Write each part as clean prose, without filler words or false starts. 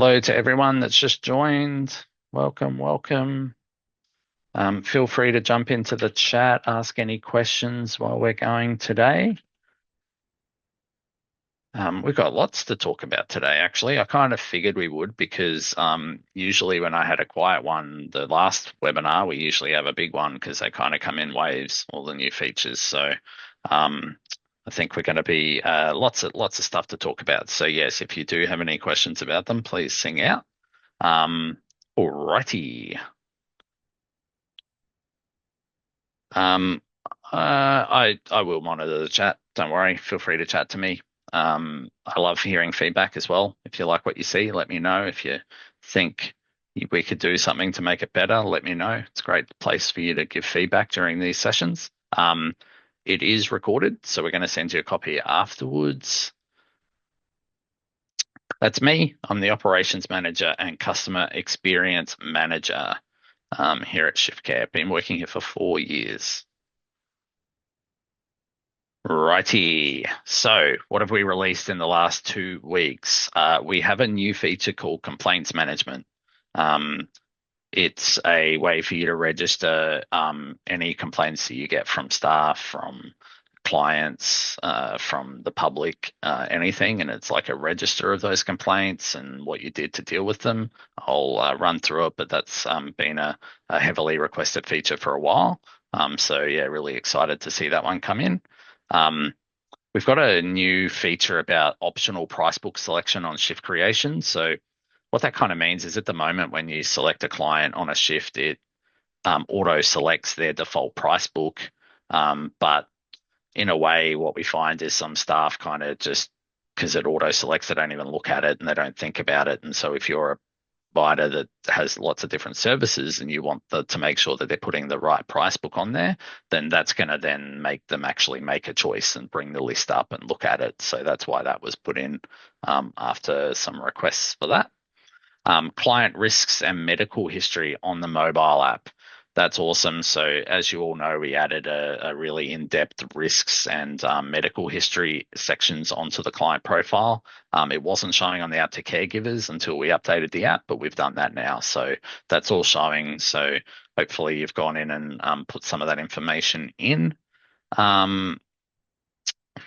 Hello to everyone that's just joined. Welcome, welcome. Feel free to jump into the chat, ask any questions while we're going today. We've got lots to talk about today, actually. I kind of figured we would because usually when I had a quiet one, the last webinar, we usually have a big one because they kind of come in waves, all the new features. So I think we're going to be lots of stuff to talk about. So yes, if you do have any questions about them, please sing out. Alrighty. Um, I will monitor the chat. Don't worry. Feel free to chat to me. I love hearing feedback as well. If you like what you see, let me know. If you think we could do something to make it better, let me know. It's a great place for you to give feedback during these sessions. It is recorded, so we're going to send you a copy afterwards. That's me. I'm the operations manager and customer experience manager here at ShiftCare. Been working here for 4 years. Righty. So, what have we released in the last 2 weeks? We have a new feature called Complaints Management. It's a way for you to register any complaints that you get from staff, from clients, from the public, anything. And it's like a register of those complaints and what you did to deal with them. I'll run through it, but that's been a heavily requested feature for a while. So, yeah, really excited to see that one come in. We've got a new feature about optional price book selection on shift creation. So what that kind of means is at the moment when you select a client on a shift, it auto selects their default price book. But in a way, what we find is some staff kind of just because it auto selects, they don't even look at it and they don't think about it. And so if you're a provider that has lots of different services and you want to make sure that they're putting the right price book on there, then that's going to then make them actually make a choice and bring the list up and look at it. So that's why that was put in after some requests for that. Client risks and medical history on the mobile app. That's awesome. So as you all know, we added a really in-depth risks and medical history sections onto the client profile. It wasn't showing on the app to caregivers until we updated the app, but we've done that now. So that's all showing. So hopefully you've gone in and put some of that information in.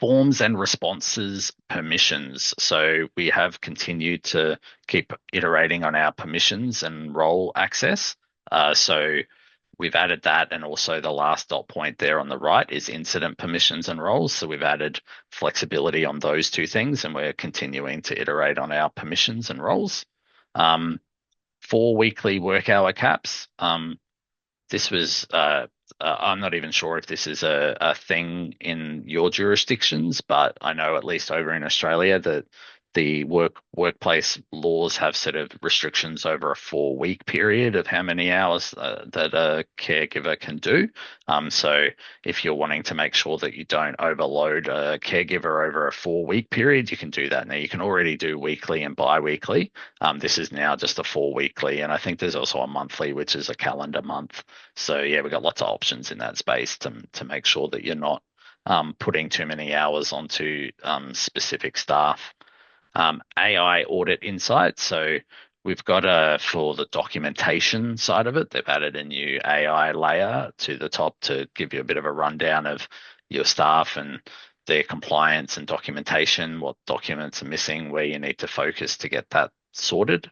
Forms and responses permissions. So we have continued to keep iterating on our permissions and role access. So we've added that, and also the last dot point there on the right is incident permissions and roles. So we've added flexibility on those two things, and we're continuing to iterate on our permissions and roles. 4 weekly work hour caps. This was I'm not even sure if this is a thing in your jurisdictions, but I know at least over in Australia that the workplace laws have sort of restrictions over a 4 week period of how many hours that a caregiver can do. So if you're wanting to make sure that you don't overload a caregiver over a 4 week period, you can do that. Now you can already do weekly and bi-weekly. This is now just a 4 weekly, and I think there's also a monthly, which is a calendar month. So yeah, we've got lots of options in that space to make sure that you're not putting too many hours onto specific staff. AI audit insight. So we've got for the documentation side of it, they've added a new AI layer to the top to give you a bit of a rundown of your staff and their compliance and documentation, what documents are missing, where you need to focus to get that sorted.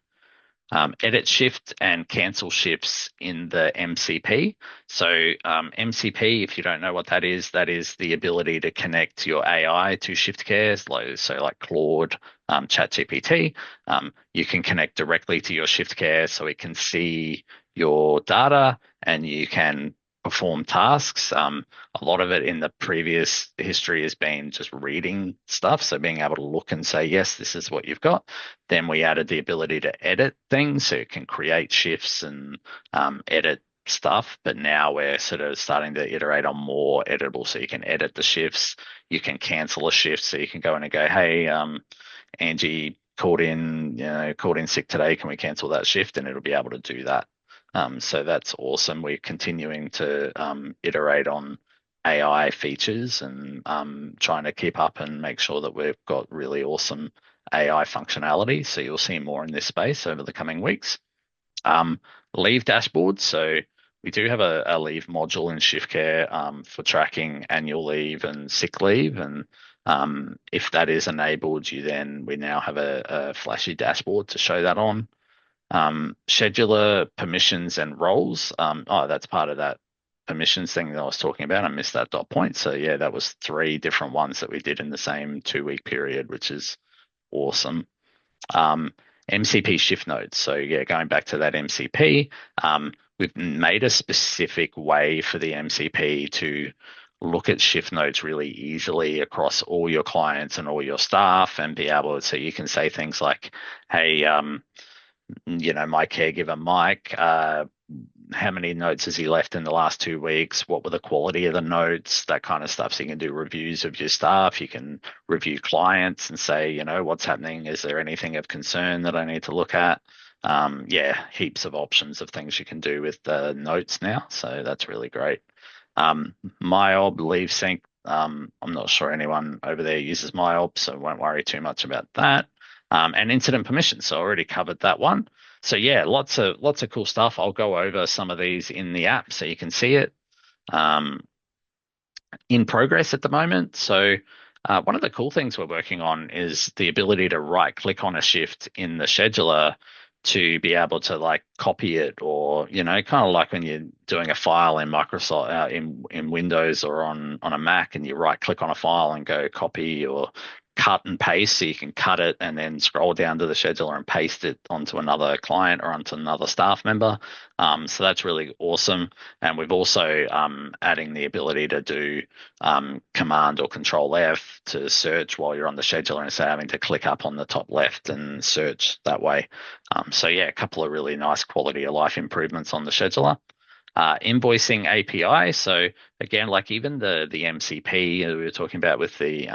Edit shift and cancel shifts in the MCP. So MCP, if you don't know what that is the ability to connect your AI to ShiftCare, so like Claude, ChatGPT. You can connect directly to your ShiftCare so it can see your data and you can perform tasks. A lot of it in the previous history has been just reading stuff. So being able to look and say, yes, this is what you've got. Then we added the ability to edit things so it can create shifts and edit stuff. But now we're sort of starting to iterate on more editable. So you can edit the shifts, you can cancel a shift. So you can go in and go, hey, Angie called in sick today. Can we cancel that shift? And it'll be able to do that. So that's awesome. We're continuing to iterate on AI features and trying to keep up and make sure that we've got really awesome AI functionality. So you'll see more in this space over the coming weeks. Um, Leave dashboards. So we do have a leave module in ShiftCare for tracking annual leave and sick leave. And if that is enabled, we now have a flashy dashboard to show that on. Scheduler permissions and roles. Oh, that's part of that permissions thing that I was talking about. I missed that dot point. So yeah, that was three different ones that we did in the same 2 week period, which is awesome. Um, MCP shift nodes. So yeah, going back to that MCP, we've made a specific way for the MCP to look at shift nodes really easily across all your clients and all your staff and be able to, so you can say things like, hey, my caregiver, Mike, how many notes has he left in the last 2 weeks? What were the quality of the notes? That kind of stuff. So you can do reviews of your staff. You can review clients and say, what's happening? Is there anything of concern that I need to look at? Yeah, heaps of options of things you can do with the notes now. So that's really great. MyOb Leave Sync. I'm not sure anyone over there uses MyOb, so won't worry too much about that. And incident permissions. So I already covered that one. So yeah, lots of cool stuff. I'll go over some of these in the app so you can see it. Um, in progress at the moment. So one of the cool things we're working on is the ability to right click on a shift in the scheduler to be able to like copy it, or kind of like when you're doing a file in Microsoft in Windows or on a Mac, and you right click on a file and go copy or cut and paste, so you can cut it and then scroll down to the scheduler and paste it onto another client or onto another staff member. So that's really awesome. And we've also adding the ability to do Command or Control F to search while you're on the scheduler instead of having to click up on the top left and search that way. So yeah, a couple of really nice quality of life improvements on the scheduler. Invoicing API. So again, like even the MCP we were talking about with the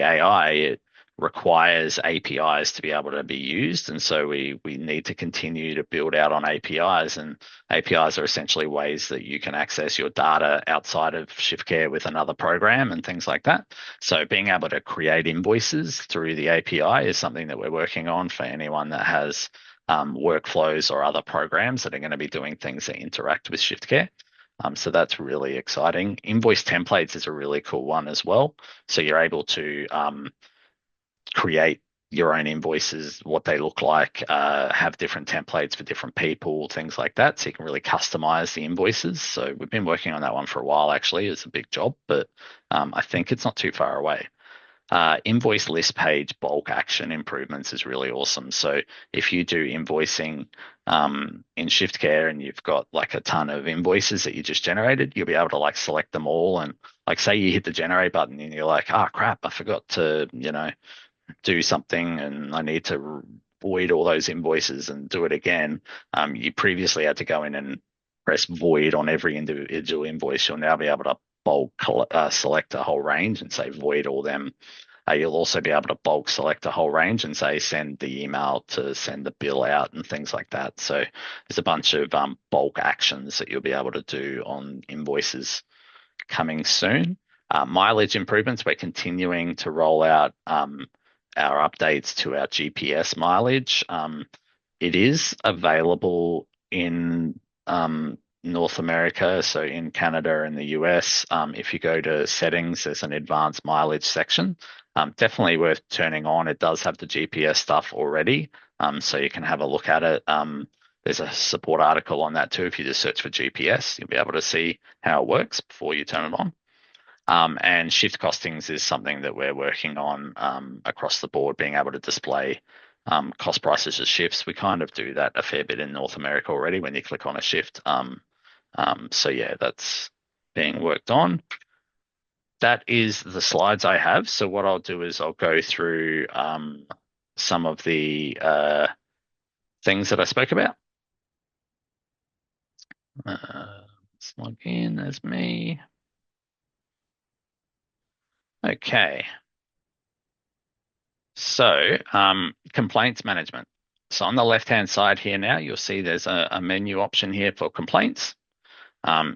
AI, it requires APIs to be able to be used, and so we need to continue to build out on APIs. And APIs are essentially ways that you can access your data outside of ShiftCare with another program and things like that. So being able to create invoices through the API is something that we're working on for anyone that has workflows or other programs that are going to be doing things that interact with ShiftCare. So that's really exciting. Invoice templates is a really cool one as well. So you're able to create your own invoices, what they look like, have different templates for different people, things like that. So you can really customize the invoices. So we've been working on that one for a while, actually. It's a big job, but I think it's not too far away. Invoice list page bulk action improvements is really awesome. So if you do invoicing in ShiftCare and you've got like a ton of invoices that you just generated, you'll be able to like select them all, and like say you hit the generate button and you're like, oh crap, I forgot to do something and I need to void all those invoices and do it again. You previously had to go in and press void on every individual invoice. You'll now be able to bulk select a whole range and say void all them. You'll also be able to bulk select a whole range and say send the email to send the bill out and things like that. So there's a bunch of bulk actions that you'll be able to do on invoices coming soon. Mileage improvements, we're continuing to roll out our updates to our GPS mileage. It is available in North America, so in Canada and the US. If you go to settings, there's an advanced mileage section. Definitely worth turning on. It does have the GPS stuff already, so you can have a look at it. There's a support article on that too. If you just search for GPS, you'll be able to see how it works before you turn it on. And shift costings is something that we're working on across the board, being able to display cost prices as shifts. We kind of do that a fair bit in North America already when you click on a shift. So yeah, that's being worked on. That is the slides I have. So what I'll do is I'll go through some of the things that I spoke about. Let's log in as me. Okay. So complaints management. So on the left-hand side here now, you'll see there's a menu option here for complaints.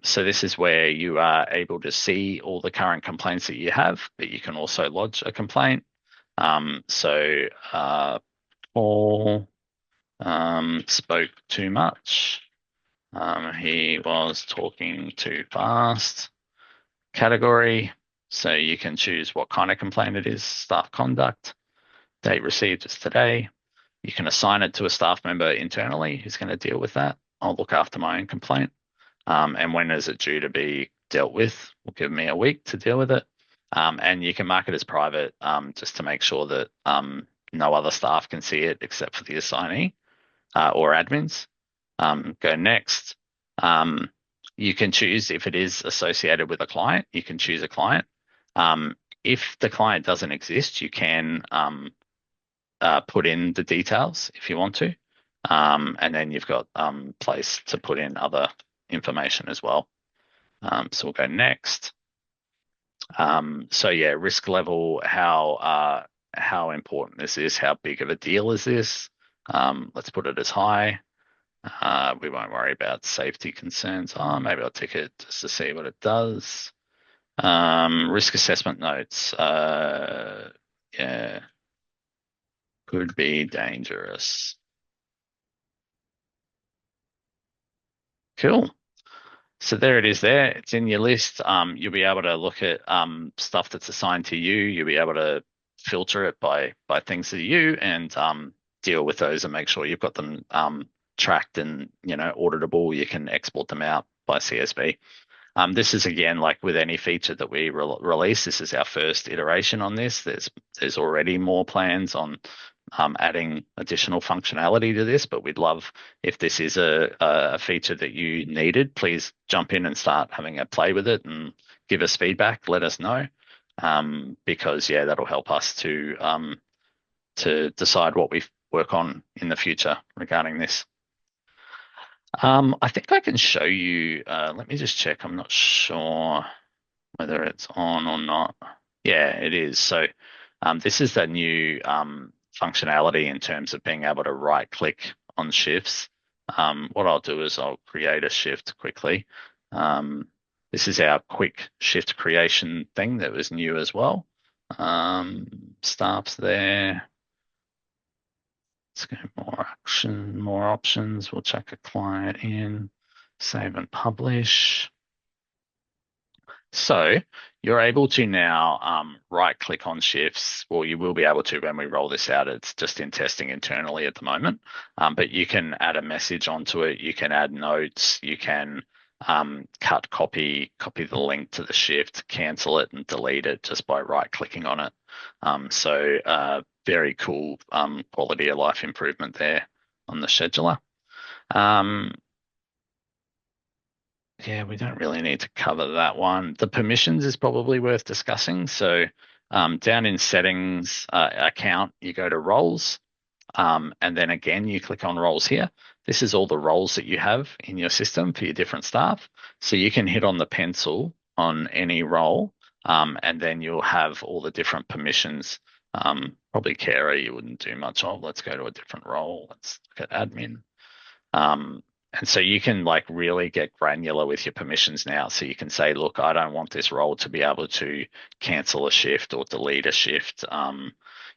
So this is where you are able to see all the current complaints that you have, but you can also lodge a complaint. So Paul spoke too much. He was talking too fast. Category. So you can choose what kind of complaint it is. Staff conduct. Date received is today. You can assign it to a staff member internally who's going to deal with that. I'll look after my own complaint. And when is it due to be dealt with? Will give me a week to deal with it. And you can mark it as private just to make sure that no other staff can see it except for the assignee or admins. Go next. You can choose if it is associated with a client, you can choose a client. If the client doesn't exist, you can put in the details if you want to. And then you've got place to put in other information as well. So we'll go next. So yeah, risk level, how important this is, how big of a deal is this? Let's put it as high. We won't worry about safety concerns. Maybe I'll tick it just to see what it does. Risk assessment notes. Yeah, could be dangerous. Cool. So there it is there. It's in your list. You'll be able to look at stuff that's assigned to you. You'll be able to filter it by things that you and deal with those and make sure you've got them tracked and auditable. You can export them out by CSV. This is again like with any feature that we release. This is our first iteration on this. There's already more plans on adding additional functionality to this, but we'd love if this is a feature that you needed, please jump in and start having a play with it and give us feedback. Let us know because yeah, that'll help us to decide what we work on in the future regarding this. I think I can show you. Let me just check. I'm not sure whether it's on or not. Yeah, it is. So this is the new functionality in terms of being able to right click on shifts. What I'll do is I'll create a shift quickly. This is our quick shift creation thing that was new as well. Staff's there. Let's go more options. We'll check a client in, save and publish. So you're able to now right click on shifts. Well, you will be able to when we roll this out. It's just in testing internally at the moment. But you can add a message onto it. You can add notes. You can copy the link to the shift, cancel it and delete it just by right clicking on it. So very cool quality of life improvement there on the scheduler. Yeah, we don't really need to cover that one. The permissions is probably worth discussing. So down in settings, account, you go to roles, and then again, you click on roles here. This is all the roles that you have in your system for your different staff. So you can hit on the pencil on any role, and then you'll have all the different permissions. Probably carer, you wouldn't do much of. Let's go to a different role. Let's look at admin. And so you can like really get granular with your permissions now. So you can say, look, I don't want this role to be able to cancel a shift or delete a shift.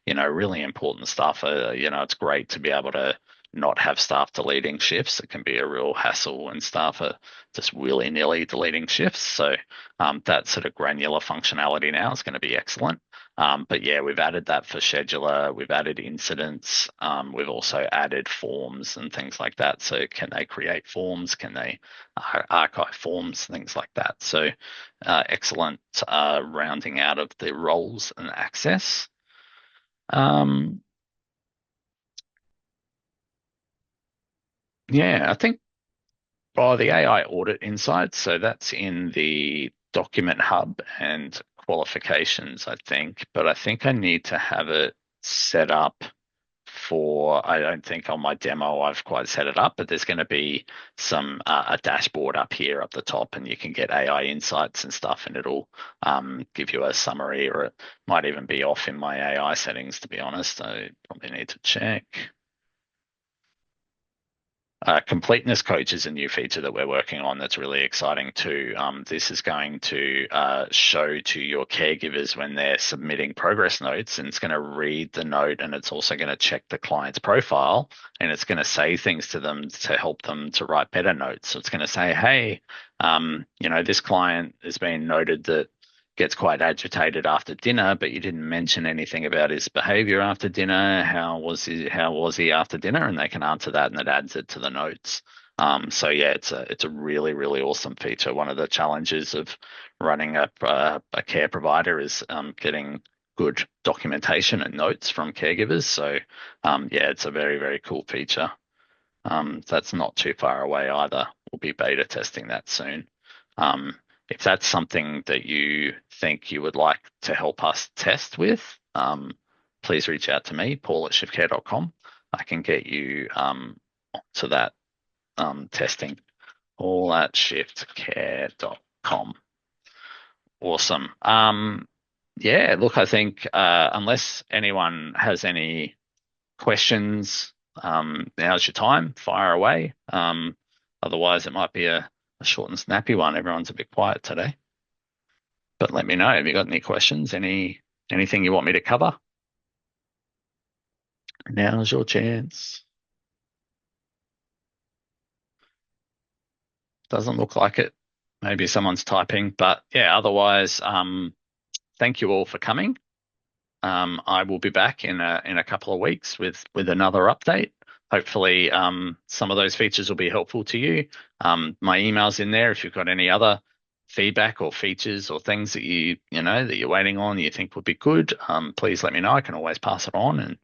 Really important stuff. It's great to be able to not have staff deleting shifts. It can be a real hassle when staff are just willy-nilly deleting shifts. So that sort of granular functionality now is going to be excellent. But yeah, we've added that for scheduler. We've added incidents. We've also added forms and things like that. So can they create forms? Can they archive forms? Things like that. So excellent rounding out of the roles and access. Yeah, I think the AI audit insights. So that's in the document hub and qualifications, I think. But I think I need to have it set up I don't think on my demo I've quite set it up, but there's going to be a dashboard up here up the top, and you can get AI insights and stuff, and it'll give you a summary, or it might even be off in my AI settings, to be honest. I probably need to check. Completeness Coach is a new feature that we're working on that's really exciting too. This is going to show to your caregivers when they're submitting progress notes, and it's going to read the note, and it's also going to check the client's profile, and it's going to say things to them to help them to write better notes. So it's going to say, hey, this client has been noted that gets quite agitated after dinner, but you didn't mention anything about his behavior after dinner. How was he after dinner? And they can answer that, and it adds it to the notes. So yeah, it's a really really awesome feature. One of the challenges of running a care provider is getting good documentation and notes from caregivers. So yeah, it's a very very cool feature. That's not too far away either. We'll be beta testing that soon. Um, if that's something that you think you would like to help us test with, please reach out to me, Paul at shiftcare.com. I can get you to that testing, all at shiftcare.com. Awesome. Yeah, look, I think unless anyone has any questions, now's your time. Fire away. Otherwise, it might be a short and snappy one. Everyone's a bit quiet today. But let me know. Have you got any questions? Anything you want me to cover? Now's your chance. Doesn't look like it. Maybe someone's typing, but yeah, otherwise, thank you all for coming. I will be back in a couple of weeks with another update. Hopefully, some of those features will be helpful to you. My email's in there. If you've got any other feedback or features or things that that you're waiting on, that you think would be good, please let me know. I can always pass it on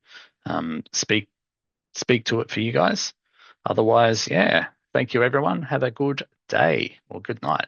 and speak to it for you guys. Otherwise, yeah, thank you everyone. Have a good day or good night.